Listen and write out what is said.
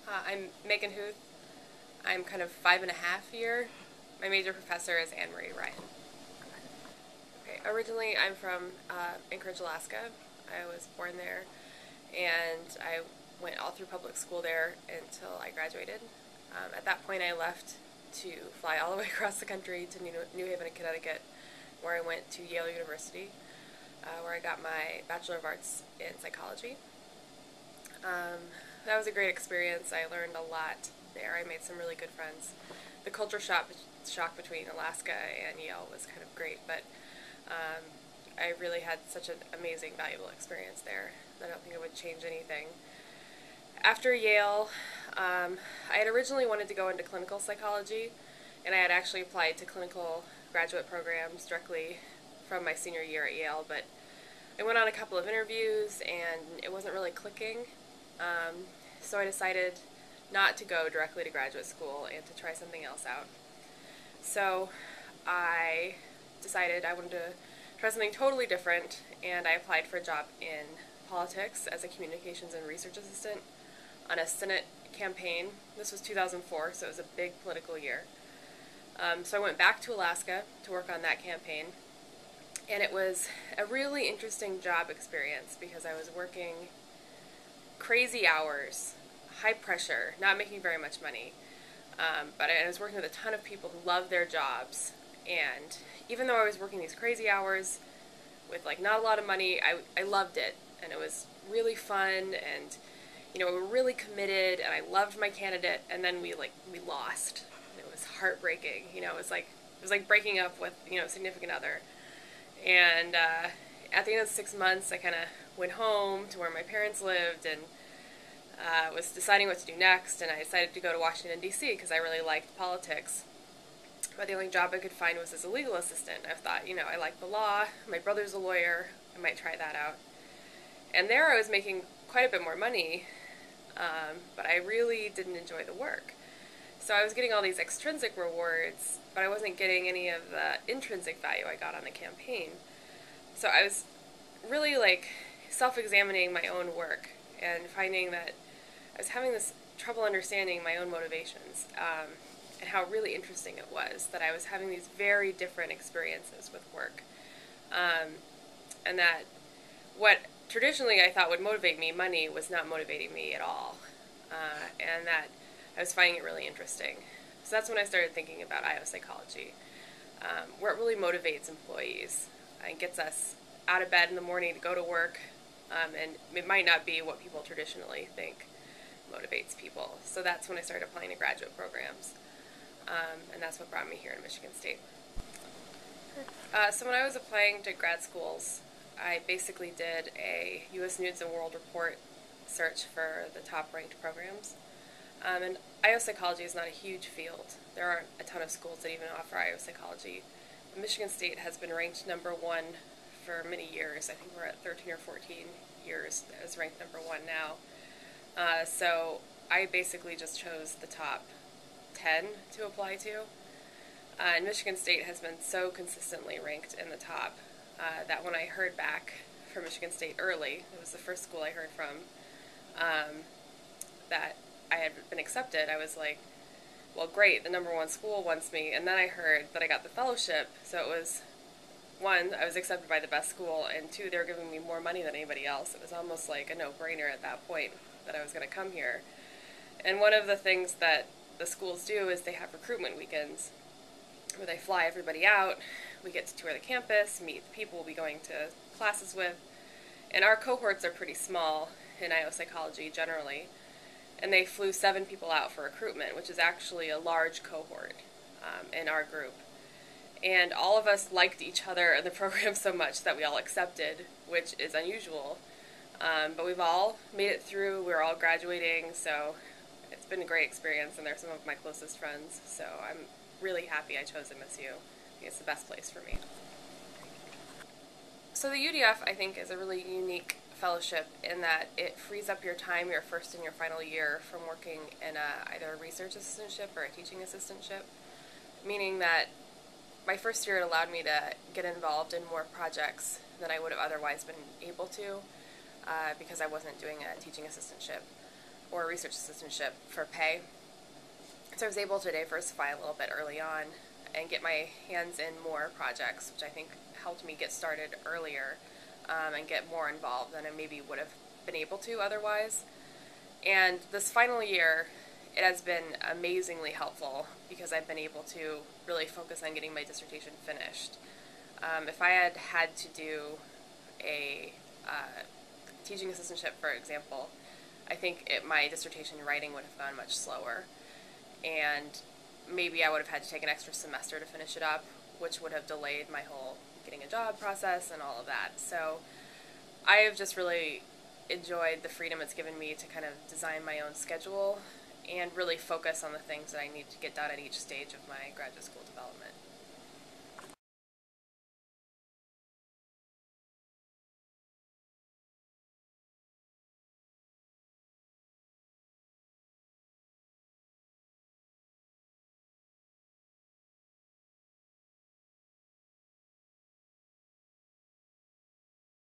I'm Megan Huth. I'm kind of 5.5 year. My major professor is Anne Marie Ryan. Okay, originally I'm from Anchorage, Alaska. I was born there, and I went all through public school there until I graduated. At that point, I left to fly all the way across the country to New Haven, Connecticut, where I went to Yale University, where I got my Bachelor of Arts in Psychology. That was a great experience. I learned a lot there. I made some really good friends. The culture shock between Alaska and Yale was kind of great, but I really had such an amazing, valuable experience there. I don't think it would change anything. After Yale, I had originally wanted to go into clinical psychology, and I had actually applied to clinical graduate programs directly from my senior year at Yale, but I went on a couple of interviews and it wasn't really clicking. So I decided not to go directly to graduate school and to try something else out. So I decided I wanted to try something totally different, and I applied for a job in politics as a communications and research assistant on a Senate campaign. This was 2004, so it was a big political year. So I went back to Alaska to work on that campaign, and it was a really interesting job experience because I was working crazy hours, high pressure, not making very much money. But I was working with a ton of people who loved their jobs, and even though I was working these crazy hours with like not a lot of money, I loved it, and it was really fun, and we were really committed, and I loved my candidate, and then we lost, and it was heartbreaking. It was like breaking up with a significant other, and at the end of the 6 months, I kind of went home to where my parents lived, and was deciding what to do next, and I decided to go to Washington, D.C. because I really liked politics. But the only job I could find was as a legal assistant. I thought, I like the law, my brother's a lawyer, I might try that out. And there I was making quite a bit more money, but I really didn't enjoy the work. So I was getting all these extrinsic rewards, but I wasn't getting any of the intrinsic value I got on the campaign. So I was really self-examining my own work and finding that I was having this trouble understanding my own motivations, and how really interesting it was that I was having these very different experiences with work, and that what traditionally I thought would motivate me, money, was not motivating me at all, and that I was finding it really interesting. So that's when I started thinking about IO psychology, where it really motivates employees and gets us out of bed in the morning to go to work, and it might not be what people traditionally think motivates people. So that's when I started applying to graduate programs, and that's what brought me here to Michigan State. So when I was applying to grad schools, I basically did a U.S. News and World Report search for the top-ranked programs. And IO psychology is not a huge field. There aren't a ton of schools that even offer IO psychology. Michigan State has been ranked #1 for many years. I think we're at 13 or 14 years as ranked #1 now. So I basically just chose the top 10 to apply to. And Michigan State has been so consistently ranked in the top that when I heard back from Michigan State early, it was the first school I heard from, that I had been accepted, I was like, well, great, the #1 school wants me. And then I heard that I got the fellowship, so it was, one, I was accepted by the best school, and two, they were giving me more money than anybody else. It was almost like a no-brainer at that point that I was going to come here. And one of the things that the schools do is they have recruitment weekends where they fly everybody out. We get to tour the campus, meet the people we'll be going to classes with, and our cohorts are pretty small in IO psychology generally, and they flew 7 people out for recruitment, which is actually a large cohort in our group. And all of us liked each other in the program so much that we all accepted, which is unusual. But we've all made it through. We're all graduating, so it's been a great experience, and they're some of my closest friends. So I'm really happy I chose MSU. I think it's the best place for me. So the UDF, I think, is a really unique fellowship in that it frees up your time, your first and your final year, from working in either a research assistantship or a teaching assistantship, meaning that my first year it allowed me to get involved in more projects than I would have otherwise been able to, because I wasn't doing a teaching assistantship. or a research assistantship for pay. So I was able to diversify a little bit early on and get my hands in more projects, which I think helped me get started earlier and get more involved than I maybe would have been able to otherwise. And this final year, it has been amazingly helpful because I've been able to really focus on getting my dissertation finished. If I had had to do a teaching assistantship, for example, I think my dissertation writing would have gone much slower, and maybe I would have had to take an extra semester to finish it up, which would have delayed my whole getting a job process and all of that. So I have just really enjoyed the freedom it's given me to kind of design my own schedule and really focus on the things that I need to get done at each stage of my graduate school development.